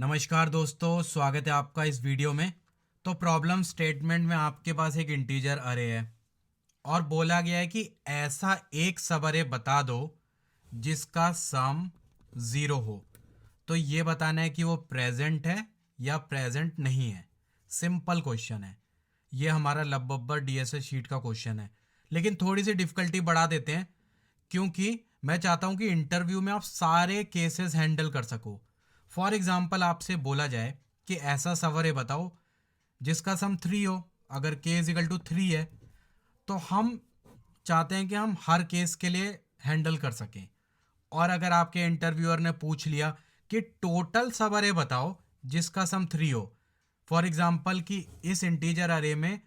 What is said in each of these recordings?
नमस्कार दोस्तों, स्वागत है आपका इस वीडियो में। तो प्रॉब्लम स्टेटमेंट में आपके पास एक इंटीजर अरे है और बोला गया है कि ऐसा एक सब अरे बता दो जिसका सम ज़ीरो हो। तो ये बताना है कि वो प्रेजेंट है या प्रेजेंट नहीं है। सिंपल क्वेश्चन है। ये हमारा लब बब्बर डीएसए शीट का क्वेश्चन है, लेकिन थोड़ी सी डिफ़िकल्टी बढ़ा देते हैं क्योंकि मैं चाहता हूं कि इंटरव्यू में आप सारे केसेस हैंडल कर सको। फॉर एग्जाम्पल आपसे बोला जाए कि ऐसा सवाल बताओ जिसका सम थ्री हो। अगर के इज इक्वल टू थ्री है तो हम चाहते हैं कि हम हर केस के लिए हैंडल कर सकें। और अगर आपके इंटरव्यूअर ने पूछ लिया कि टोटल सब अरे बताओ जिसका सम थ्री हो, फॉर एग्जाम्पल कि इस इंटीजर अरे में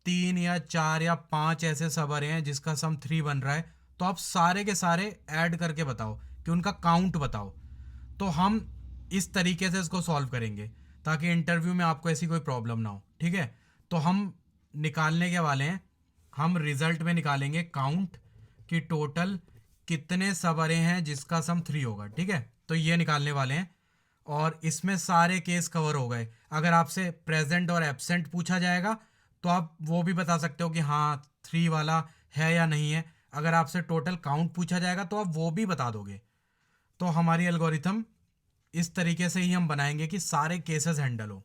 तीन या चार या पांच ऐसे सब अरे हैं जिसका सम थ्री बन रहा है, तो आप सारे के सारे ऐड करके बताओ कि उनका काउंट बताओ। तो हम इस तरीके से इसको सॉल्व करेंगे ताकि इंटरव्यू में आपको ऐसी कोई प्रॉब्लम ना हो। ठीक है, तो हम निकालने के वाले हैं, हम रिजल्ट में निकालेंगे काउंट कि टोटल कितने सब अरे हैं जिसका सम थ्री होगा। ठीक है, तो ये निकालने वाले हैं और इसमें सारे केस कवर हो गए। अगर आपसे प्रेजेंट और एब्सेंट पूछा जाएगा तो आप वो भी बता सकते हो कि हाँ थ्री वाला है या नहीं है। अगर आपसे टोटल काउंट पूछा जाएगा तो आप वो भी बता दोगे। तो हमारी एल्गोरिथम इस तरीके से ही हम बनाएंगे कि सारे केसेस हैंडल हो।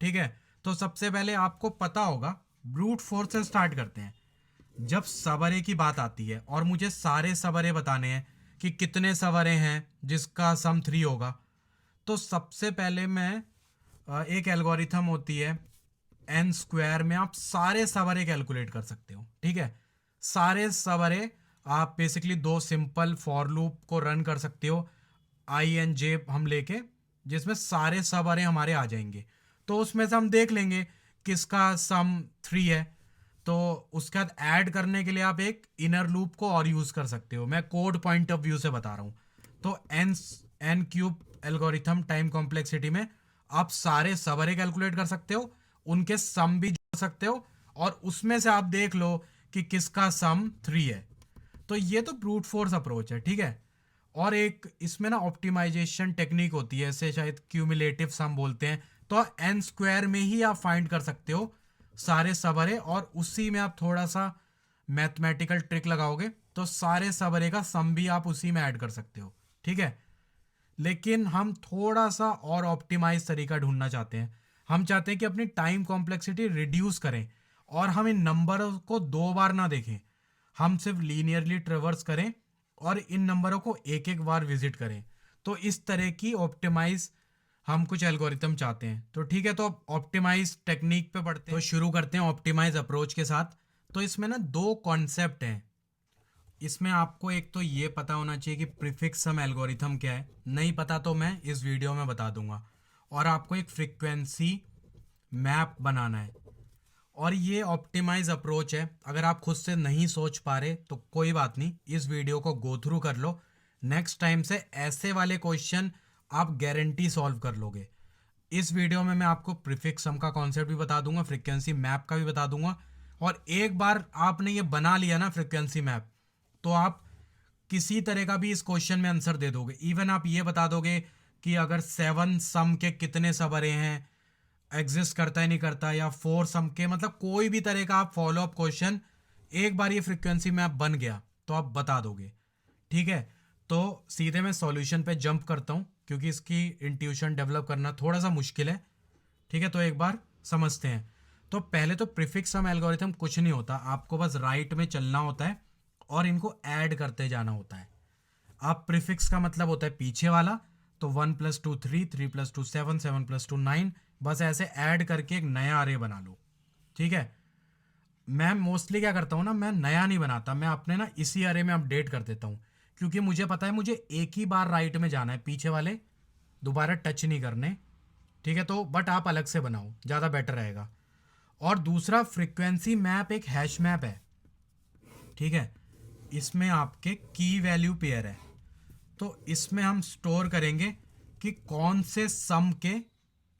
ठीक है, तो सबसे पहले आपको पता होगा ब्रूट फोर्स से स्टार्ट करते हैं। जब सवरे की बात आती है और मुझे सारे सवरे बताने हैं कि कितने सवरे हैं जिसका सम थ्री होगा, तो सबसे पहले मैं एक एल्गोरिथम होती है एन स्क्वायर में आप सारे सवरे कैलकुलेट कर सकते हो। ठीक है, सारे सवरे आप बेसिकली दो सिंपल फॉर लूप को रन कर सकते हो आई एन जे हम लेके, जिसमें सारे सवरे हमारे आ जाएंगे। तो उसमें से हम देख लेंगे किसका सम थ्री है। तो उसके बाद ऐड करने के लिए आप एक इनर लूप को और यूज कर सकते हो। मैं कोड पॉइंट ऑफ व्यू से बता रहा हूँ। तो n n cube algorithm time complexity में आप सारे सवरे कैलकुलेट कर सकते हो, उनके सम भी जोड़ सकते हो और उसमें से आप देख लो कि किसका सम थ्री है। तो ये तो ब्रूट फोर्स अप्रोच है। ठीक है, और एक इसमें ना ऑप्टिमाइजेशन टेक्निक होती है, इसे शायद क्यूमुलेटिव सम बोलते हैं। तो एन स्क्वायर में ही आप फाइंड कर सकते हो सारे सबरे और उसी में आप थोड़ा सा मैथमेटिकल ट्रिक लगाओगे तो सारे सबरे का सम भी आप उसी में ऐड कर सकते हो। ठीक है, लेकिन हम थोड़ा सा और ऑप्टिमाइज तरीका ढूंढना चाहते हैं। हम चाहते हैं कि अपनी टाइम कॉम्प्लेक्सिटी रिड्यूस करें और हम इन नंबरों को दो बार ना देखें, हम सिर्फ लीनियरली ट्रेवर्स करें और इन नंबरों को एक एक बार विजिट करें। तो इस तरह की ऑप्टिमाइज हम कुछ एल्गोरिथम चाहते हैं। तो ठीक है, तो अब ऑप्टिमाइज टेक्निक पे पढ़ते हैं। तो शुरू करते हैं ऑप्टिमाइज अप्रोच के साथ। तो इसमें ना दो कॉन्सेप्ट हैं। इसमें आपको एक तो ये पता होना चाहिए कि प्रीफिक्स सम एल्गोरिथम क्या है। नहीं पता तो मैं इस वीडियो में बता दूंगा। और आपको एक फ्रीक्वेंसी मैप बनाना है। और ये ऑप्टिमाइज अप्रोच है। अगर आप खुद से नहीं सोच पा रहे तो कोई बात नहीं, इस वीडियो को गो थ्रू कर लो। नेक्स्ट टाइम से ऐसे वाले क्वेश्चन आप गारंटी सॉल्व कर लोगे। इस वीडियो में मैं आपको प्रीफिक्स सम का कॉन्सेप्ट भी बता दूंगा, फ्रीक्वेंसी मैप का भी बता दूंगा। और एक बार आपने ये बना लिया ना फ्रीक्वेंसी मैप, तो आप किसी तरह का भी इस क्वेश्चन में आंसर दे दोगे। इवन आप ये बता दोगे कि अगर सेवन सम के कितने सबरे हैं, एग्जिस्ट करता है नहीं करता, या फोर सम के, मतलब कोई भी तरह का आप फॉलो अप क्वेश्चन, एक बार ये फ्रीक्वेंसी मैप बन गया तो आप बता दोगे। ठीक है, तो सीधे मैं सॉल्यूशन पे जंप करता हूँ क्योंकि इसकी इंट्यूशन डेवलप करना थोड़ा सा मुश्किल है। ठीक है, तो एक बार समझते हैं। तो पहले तो प्रीफिक्स सम एल्गोरिथम कुछ नहीं होता, आपको बस राइट में चलना होता है और इनको ऐड करते जाना होता है। आप प्रीफिक्स का मतलब होता है पीछे वाला। तो one plus two three, three plus two seven, seven plus two nine, बस ऐसे ऐड करके एक नया अरे बना लो। ठीक है, मैं मोस्टली क्या करता हूँ ना, मैं नया नहीं बनाता, मैं अपने ना इसी अरे में अपडेट कर देता हूँ क्योंकि मुझे पता है मुझे एक ही बार राइट में जाना है, पीछे वाले दोबारा टच नहीं करने। ठीक है, तो बट आप अलग से बनाओ, ज़्यादा बेटर रहेगा। और दूसरा फ्रीक्वेंसी मैप एक हैश मैप है। ठीक है, इसमें आपके की वैल्यू पेयर है। तो इसमें हम स्टोर करेंगे कि कौन से सम के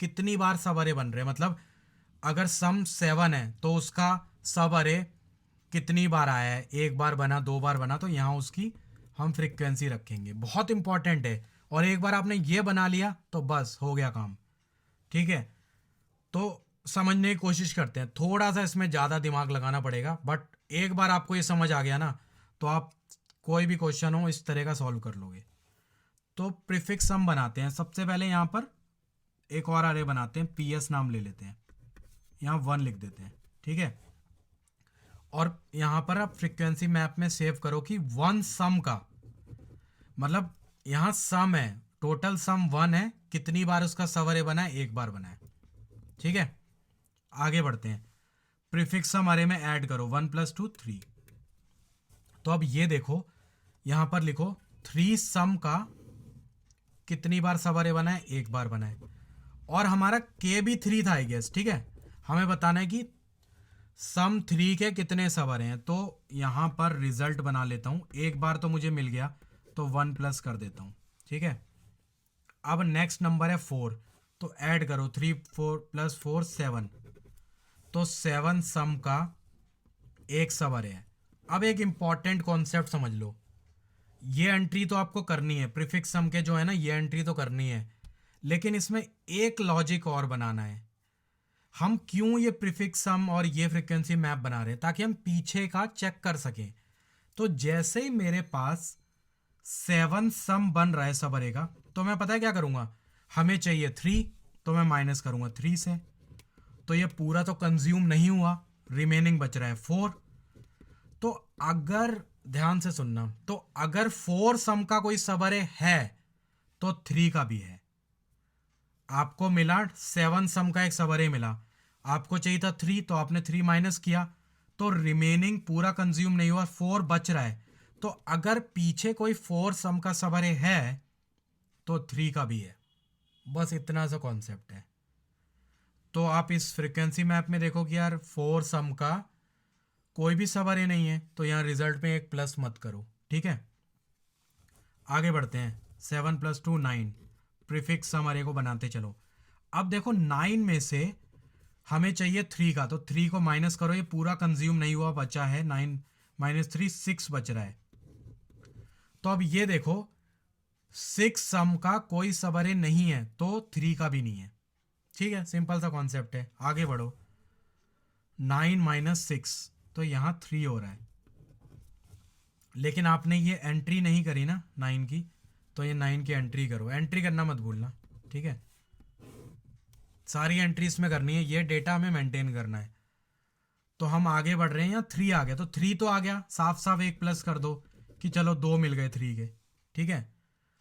कितनी बार सब अरे बन रहे हैं। मतलब अगर सम सेवन है तो उसका सब अरे कितनी बार आया है, एक बार बना, दो बार बना, तो यहाँ उसकी हम फ्रीक्वेंसी रखेंगे। बहुत इंपॉर्टेंट है, और एक बार आपने ये बना लिया तो बस हो गया काम। ठीक है, तो समझने की कोशिश करते हैं, थोड़ा सा इसमें ज़्यादा दिमाग लगाना पड़ेगा, बट एक बार आपको ये समझ आ गया ना तो आप कोई भी क्वेश्चन हो इस तरह का सॉल्व कर लोगे। तो प्रीफिक्स सम बनाते हैं। सबसे पहले यहाँ पर एक और अरे बनाते हैं, पी एस नाम ले लेते हैं, यहाँ 1 लिख देते हैं। ठीक है, और यहाँ पर आप फ्रीक्वेंसी मैप में सेव करो कि 1 सम का मतलब यहाँ सम है, टोटल सम 1 है, कितनी बार उसका सब अरे बना है, एक बार बना है। ठीक है, आगे बढ़ते हैं। प्रीफिक्स सम अरे में ऐड करो 1 + 2 3। तो अब ये देखो यहाँ पर लिखो 3 सम का कितनी बार सब अरे बना है, एक बार बना है। और हमारा के भी 3 था आई गेस। ठीक है, हमें बताना है कि सम 3 के कितने सब अरे हैं। तो यहाँ पर रिजल्ट बना लेता हूँ, एक बार तो मुझे मिल गया तो 1 प्लस कर देता हूँ। ठीक है, अब नेक्स्ट नंबर है 4, तो ऐड करो 3 4 + 4 7। तो 7 सम का एक सब अरे है। अब एक इंपॉर्टेंट कॉन्सेप्ट समझ लो, ये एंट्री तो आपको करनी है, प्रीफिक्स सम के जो है ना ये एंट्री तो करनी है, लेकिन इसमें एक लॉजिक और बनाना है। हम क्यों ये प्रीफिक्स सम और ये फ्रीक्वेंसी मैप बना रहे हैं, ताकि हम पीछे का चेक कर सकें। तो जैसे ही मेरे पास 7 सम बन रहा है सब अरे का, तो मैं पता है क्या करूंगा, हमें चाहिए 3, तो मैं माइनस करूंगा 3 से। तो ये पूरा तो कंज्यूम नहीं हुआ, रिमेनिंग बच रहा है 4। तो अगर ध्यान से सुनना, तो अगर 4 सम का कोई सब अरे है तो 3 का भी है। आपको मिला 7 सम का एक सब अरे मिला, आपको चाहिए था 3, तो आपने 3 माइनस किया, तो रिमेनिंग पूरा कंज्यूम नहीं हुआ, 4 बच रहा है। तो अगर पीछे कोई 4 सम का सब अरे है तो 3 का भी है। बस इतना सा कॉन्सेप्ट है। तो आप इस फ्रीक्वेंसी मैप में देखो कि यार 4 सम का कोई भी सब अरे नहीं है, तो यहाँ रिजल्ट में एक प्लस मत करो। ठीक है, आगे बढ़ते हैं। 7 + 2 9, प्रीफिक्स सम अरे को बनाते चलो। अब देखो 9 में से हमें चाहिए 3 का, तो 3 को माइनस करो, ये पूरा कंज्यूम नहीं हुआ, बचा है 9 - 3 6 बच रहा है। तो अब ये देखो 6 सम का कोई सब अरे नहीं है, तो 3 का भी नहीं है। ठीक है, सिंपल सा कॉन्सेप्ट है, आगे बढ़ो। 9 - 6, तो यहाँ 3 हो रहा है, लेकिन आपने ये एंट्री नहीं करी ना 9 की, तो ये 9 की एंट्री करो, एंट्री करना मत भूलना। ठीक है, सारी एंट्री इसमें करनी है, ये डेटा हमें मेंटेन करना है। तो हम आगे बढ़ रहे हैं, यहाँ 3 आ गया, तो 3 तो आ गया, साफ साफ एक प्लस कर दो कि चलो 2 मिल गए 3 के। ठीक है,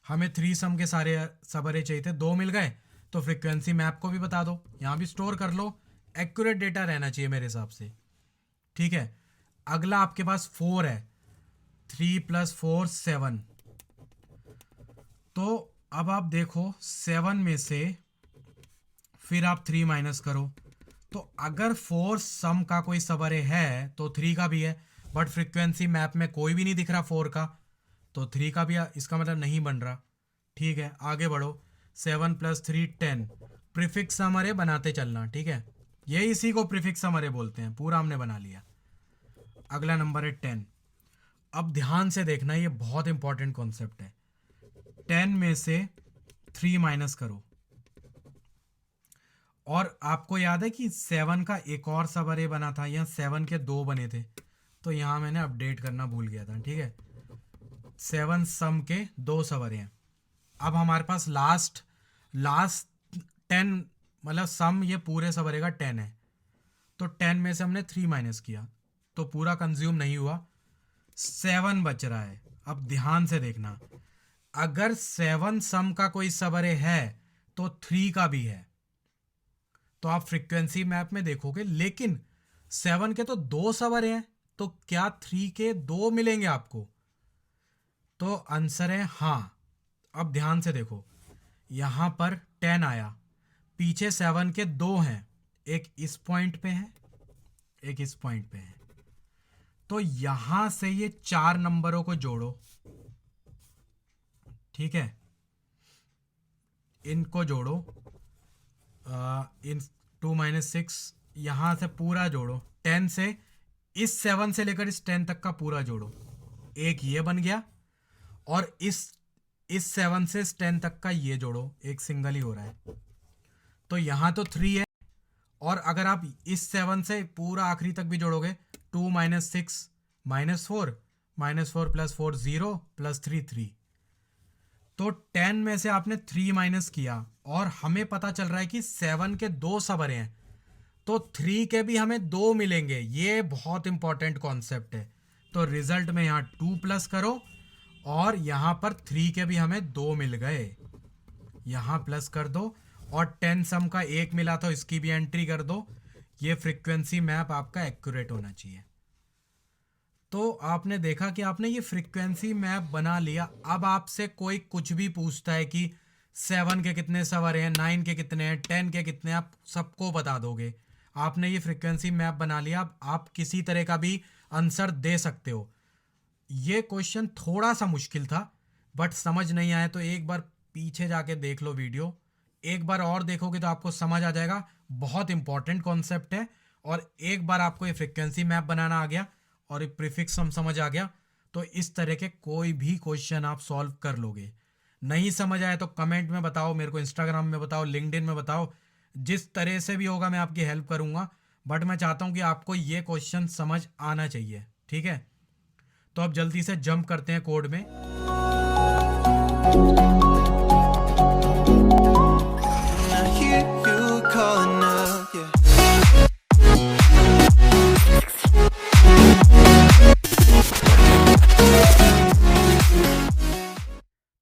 हमें 3 सम के सारे सब अरे चाहिए थे, 2 मिल गए, तो फ्रीक्वेंसी मैप को भी बता दो, यहाँ भी स्टोर कर लो, एक्यूरेट डेटा रहना चाहिए मेरे हिसाब से। ठीक है, अगला आपके पास 4 है, 3 + 4 7। तो अब आप देखो 7 में से फिर आप 3 माइनस करो, तो अगर 4 सम का कोई सब अरे है तो 3 का भी है, बट फ्रीक्वेंसी मैप में कोई भी नहीं दिख रहा 4 का, तो 3 का भी इसका मतलब नहीं बन रहा। ठीक है, आगे बढ़ो। 7 + 3 10, प्रीफिक्स सम अरे बनाते चलना। ठीक है, ये इसी को प्रीफिक्स सम अरे बोलते हैं, पूरा हमने बना लिया। अगला नंबर है 10। अब ध्यान से देखना, ये बहुत इंपॉर्टेंट कॉन्सेप्ट है। 10 में से 3 माइनस करो, और आपको याद है कि 7 का एक और सब अरे बना था, यहाँ 7 के 2 बने थे, तो यहाँ मैंने अपडेट करना भूल गया था। ठीक है, 7 सम के 2 सब अरे हैं। अब हमारे पास लास्ट 10, मतलब सम ये पूरे सब अरे का 10 है, तो 10 में से हमने 3 माइनस किया, तो पूरा कंज्यूम नहीं हुआ, 7 बच रहा है। अब ध्यान से देखना, अगर 7 सम का कोई सब अरे है तो 3 का भी है, तो आप फ्रीक्वेंसी मैप में देखोगे, लेकिन 7 के तो 2 सब अरे हैं, तो क्या 3 के 2 मिलेंगे आपको? तो आंसर है हाँ। अब ध्यान से देखो, यहां पर 10 आया, पीछे 7 के 2 हैं, एक इस पॉइंट पे है, एक इस पॉइंट पे है, तो यहां से ये 4 नंबरों को जोड़ो। ठीक है, इनको जोड़ो, इन 2 - 6, यहां से पूरा जोड़ो, 10 से, इस 7 से लेकर इस 10 तक का पूरा जोड़ो, एक ये बन गया, और इस इस 7 से 10 तक का ये जोड़ो, एक सिंगल ही हो रहा है, तो यहाँ तो 3 है, और अगर आप इस 7 से पूरा आखिरी तक भी जोड़ोगे, 2 minus 6 minus 4, minus 4 plus 4 0 plus 3 3, तो 10 में से आपने 3 माइनस किया, और हमें पता चल रहा है कि 7 के 2 सबरे हैं, तो 3 के भी हमें 2 मिलेंगे। ये बहुत इंपॉर्टेंट कॉन्सेप्ट है। तो रिजल्ट में यहाँ 2 प्लस करो, और यहाँ पर 3 के भी हमें 2 मिल गए, यहाँ प्लस कर दो, और 10 सम का 1 मिला तो इसकी भी एंट्री कर दो। ये फ्रीक्वेंसी मैप आपका एक्यूरेट होना चाहिए। तो आपने देखा कि आपने ये फ्रीक्वेंसी मैप बना लिया। अब आपसे कोई कुछ भी पूछता है कि 7 के कितने सवर हैं, 9 के कितने हैं, 10 के कितने, आप सबको बता दोगे। आपने ये फ्रीक्वेंसी मैप बना लिया, अब आप किसी तरह का भी आंसर दे सकते हो। ये क्वेश्चन थोड़ा सा मुश्किल था, बट समझ नहीं आया तो एक बार पीछे जाके देख लो वीडियो, एक बार और देखोगे तो आपको समझ आ जाएगा। बहुत इंपॉर्टेंट कॉन्सेप्ट है, और एक बार आपको ये फ्रीक्वेंसी मैप बनाना आ गया और एक प्रीफिक्स सम समझ आ गया, तो इस तरह के कोई भी क्वेश्चन आप सॉल्व कर लोगे। नहीं समझ आया तो कमेंट में बताओ, मेरे को इंस्टाग्राम में बताओ, लिंक्डइन में बताओ, जिस तरह से भी होगा मैं आपकी हेल्प करूंगा। बट मैं चाहता हूं कि आपको ये क्वेश्चन समझ आना चाहिए, ठीक है। तो अब जल्दी से जंप करते हैं कोड में।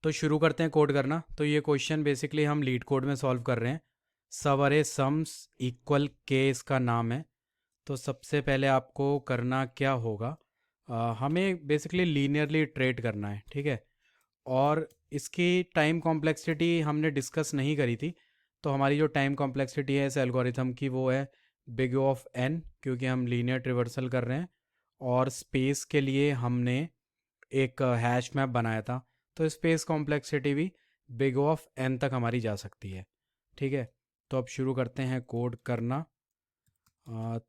तो शुरू करते हैं कोड करना। तो ये क्वेश्चन बेसिकली हम लीड कोड में सॉल्व कर रहे हैं। सब अरे सम्स इक्वल के इसका नाम है। तो सबसे पहले आपको करना क्या होगा, हमें बेसिकली लीनियरली इटरेट करना है, ठीक है। और इसकी टाइम कॉम्प्लेक्सिटी हमने डिस्कस नहीं करी थी। तो हमारी जो टाइम कॉम्प्लेक्सिटी है इस एल्गोरिथम की वो है बिग ऑफ एन, क्योंकि हम लीनियर ट्रिवर्सल कर रहे हैं। और स्पेस के लिए हमने एक हैश मैप बनाया था, तो स्पेस कॉम्प्लेक्सिटी भी बिग ऑफ एन तक हमारी जा सकती है, ठीक है। तो अब शुरू करते हैं कोड करना।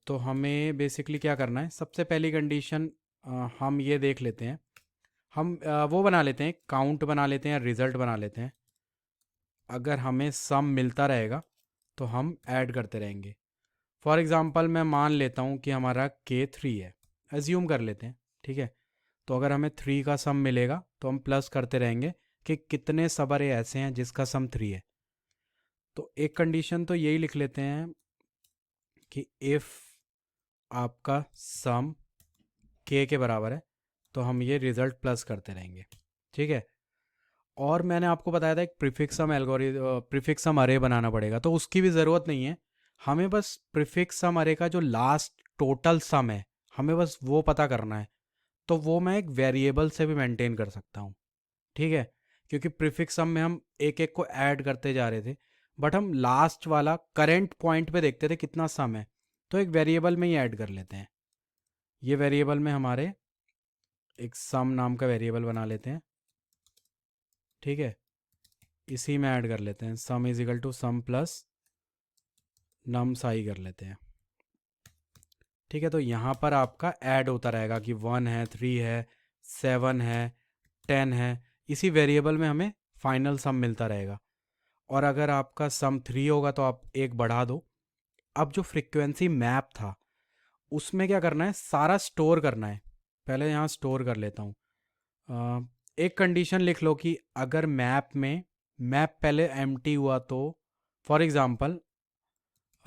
तो हमें बेसिकली क्या करना है, सबसे पहली कंडीशन हम ये देख लेते हैं, हम वो बना लेते हैं, काउंट बना लेते हैं, रिज़ल्ट बना लेते हैं। अगर हमें सम मिलता रहेगा तो हम ऐड करते रहेंगे। फॉर एग्ज़ाम्पल मैं मान लेता हूँ कि हमारा K3 है, एज्यूम कर लेते हैं, ठीक है। तो अगर हमें 3 का सम मिलेगा तो हम प्लस करते रहेंगे कि कितने सबरे ऐसे हैं जिसका सम 3 है। तो एक कंडीशन तो यही लिख लेते हैं कि इफ़ आपका सम K के बराबर है तो हम ये रिज़ल्ट प्लस करते रहेंगे, ठीक है। और मैंने आपको बताया था एक प्रीफिक्स सम प्रीफिक्स सम अरे बनाना पड़ेगा, तो उसकी भी ज़रूरत नहीं है। हमें बस प्रीफिक्स सम अरे का जो लास्ट टोटल सम है हमें बस वो पता करना है। तो वो मैं एक वेरिएबल से भी मेंटेन कर सकता हूँ, ठीक है। क्योंकि प्रीफिक्स सम में हम एक एक को ऐड करते जा रहे थे, बट हम लास्ट वाला करेंट पॉइंट पे देखते थे कितना सम है, तो एक वेरिएबल में ही ऐड कर लेते हैं। ये वेरिएबल में हमारे एक सम नाम का वेरिएबल बना लेते हैं, ठीक है। इसी में ऐड कर लेते हैं, sum is equal to sum plus num साई कर लेते हैं, ठीक है। तो यहाँ पर आपका ऐड होता रहेगा कि 1 है, 3 है, 7 है, 10 है। इसी वेरिएबल में हमें फाइनल सम मिलता रहेगा। और अगर आपका सम 3 होगा तो आप एक बढ़ा दो। अब जो फ्रीक्वेंसी मैप था उसमें क्या करना है, सारा स्टोर करना है। पहले यहाँ स्टोर कर लेता हूँ। एक कंडीशन लिख लो कि अगर मैप पहले एम्प्टी हुआ तो for example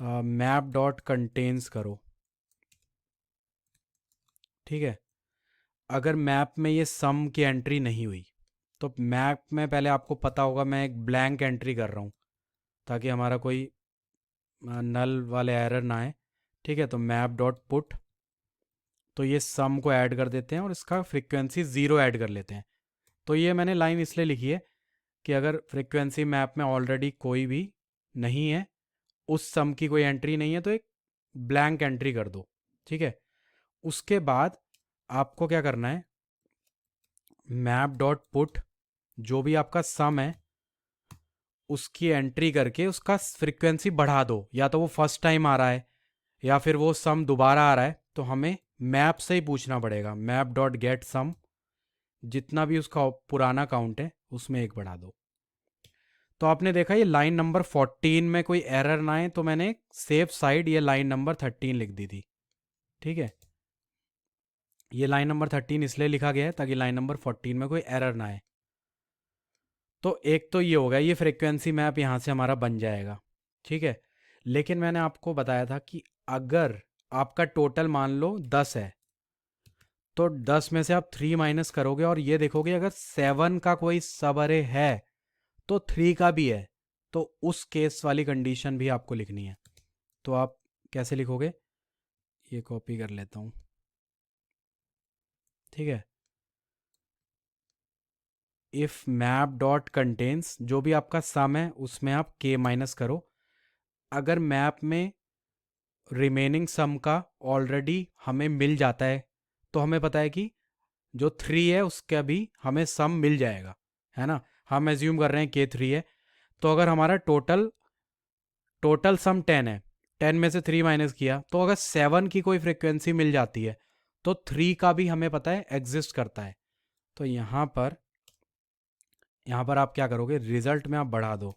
map dot contains करो, ठीक है। अगर मैप में ये सम की एंट्री नहीं हुई तो मैप में पहले आपको पता होगा मैं एक ब्लैंक एंट्री कर रहा हूँ ताकि हमारा कोई नल वाले एरर ना आए, ठीक है। तो मैप डॉट पुट, तो ये सम को ऐड कर देते हैं और इसका फ्रीक्वेंसी 0 ऐड कर लेते हैं। तो ये मैंने लाइन इसलिए लिखी है कि अगर फ्रीक्वेंसी मैप में ऑलरेडी कोई भी नहीं है, उस सम की कोई एंट्री नहीं है, तो एक ब्लैंक एंट्री कर दो, ठीक है। उसके बाद आपको क्या करना है, मैप डॉट पुट जो भी आपका सम है उसकी एंट्री करके उसका फ्रीक्वेंसी बढ़ा दो। या तो वो फर्स्ट टाइम आ रहा है या फिर वो सम दोबारा आ रहा है, तो हमें मैप से ही पूछना पड़ेगा। मैप डॉट गेट सम, जितना भी उसका पुराना काउंट है उसमें एक बढ़ा दो। तो आपने देखा ये लाइन नंबर 14 में कोई एरर ना आए, तो मैंने सेफ साइड ये लाइन नंबर 13 लिख दी थी। ठीक है, ये लाइन नंबर 13 इसलिए लिखा गया है ताकि लाइन नंबर 14 में कोई एरर ना आए। तो एक तो ये होगा, ये फ्रीक्वेंसी मैप यहाँ से हमारा बन जाएगा। ठीक है, लेकिन मैंने आपको बताया था कि अगर आपका टोटल मान लो 10 है, तो 10 में से आप 3 माइनस करोगे और ये देखोगे अगर 7 का कोई सब अरे है तो 3 का भी है, तो उस केस वाली कंडीशन भी आपको लिखनी है। तो आप कैसे लिखोगे, ये कॉपी कर लेता हूँ। ठीक है, इफ मैप डॉट कंटेन्स, जो भी आपका सम है उसमें आप k माइनस करो। अगर मैप में रिमेनिंग सम का ऑलरेडी हमें मिल जाता है, तो हमें पता है कि जो 3 है उसका भी हमें सम मिल जाएगा, है ना। हम एज्यूम कर रहे हैं k 3 है, तो अगर हमारा टोटल सम 10 है, 10 में से 3 माइनस किया, तो अगर 7 की कोई फ्रिक्वेंसी मिल जाती है तो 3 का भी हमें पता है एग्जिस्ट करता है। तो यहाँ पर आप क्या करोगे, रिजल्ट में आप बढ़ा दो।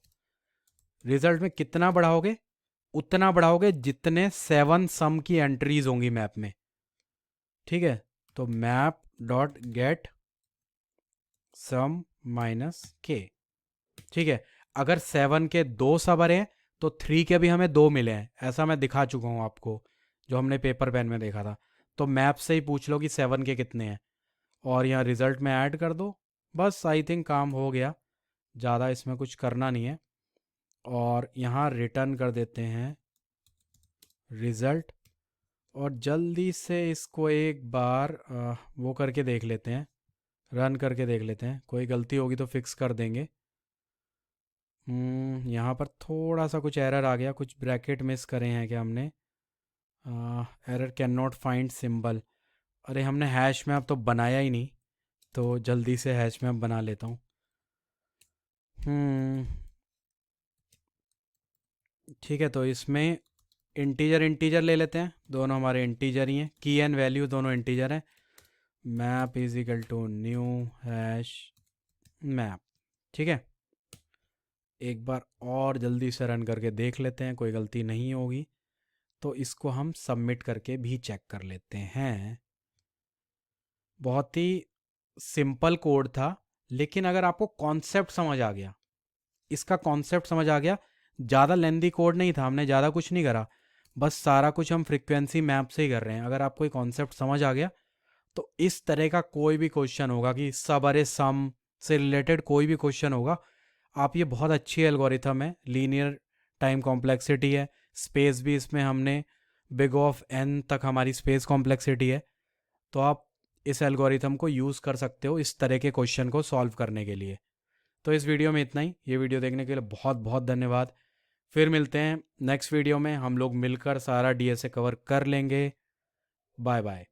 रिजल्ट में कितना बढ़ाओगे, उतना बढ़ाओगे जितने 7 सम की एंट्रीज होंगी मैप में। ठीक है, तो map dot get sum minus के। ठीक है, अगर 7 के 2 सब अरे हैं तो 3 के भी हमें 2 मिले हैं, ऐसा मैं दिखा चुका हूँ आपको, जो हमने पेपर पेन में देखा था। तो मैप से ही पूछ लो कि 7 के कितने हैं और यहाँ रिजल्ट में ऐड कर दो। बस आई थिंक काम हो गया, ज़्यादा इसमें कुछ करना नहीं है। और यहाँ रिटर्न कर देते हैं रिज़ल्ट, और जल्दी से इसको एक बार वो करके देख लेते हैं, रन करके देख लेते हैं, कोई गलती होगी तो फिक्स कर देंगे। यहाँ पर थोड़ा सा कुछ एरर आ गया, कुछ ब्रैकेट मिस करे हैं क्या हमने। Error can not find symbol, अरे हमने हैश मैप तो बनाया ही नहीं, तो जल्दी से हैश मैप बना लेता हूँ। ठीक है, तो इसमें इंटीजर ले लेते हैं, दोनों हमारे इंटीजर ही हैं, की एंड वैल्यू दोनों इंटीजर हैं। Map is equal to new hash map. ठीक है, एक बार और जल्दी से रन करके देख लेते हैं, कोई गलती नहीं होगी तो इसको हम सबमिट करके भी चेक कर लेते हैं। बहुत ही सिंपल कोड था, लेकिन अगर आपको कॉन्सेप्ट समझ आ गया, इसका कॉन्सेप्ट समझ आ गया, ज़्यादा लेंदी कोड नहीं था, हमने ज़्यादा कुछ नहीं करा, बस सारा कुछ हम फ्रीक्वेंसी मैप से ही कर रहे हैं। अगर आपको कॉन्सेप्ट समझ आ गया तो इस तरह का कोई भी क्वेश्चन होगा कि सब अरे सम से रिलेटेड कोई भी क्वेश्चन होगा, आप ये बहुत अच्छी एल्गोरिथम है, लीनियर टाइम कॉम्प्लेक्सिटी है, स्पेस भी इसमें हमने बिग ऑफ एन तक हमारी स्पेस कॉम्प्लेक्सिटी है, तो आप इस एल्गोरिथम को यूज़ कर सकते हो इस तरह के क्वेश्चन को सॉल्व करने के लिए। तो इस वीडियो में इतना ही, ये वीडियो देखने के लिए बहुत बहुत धन्यवाद। फिर मिलते हैं नेक्स्ट वीडियो में, हम लोग मिलकर सारा डीएसए कवर कर लेंगे। Bye bye.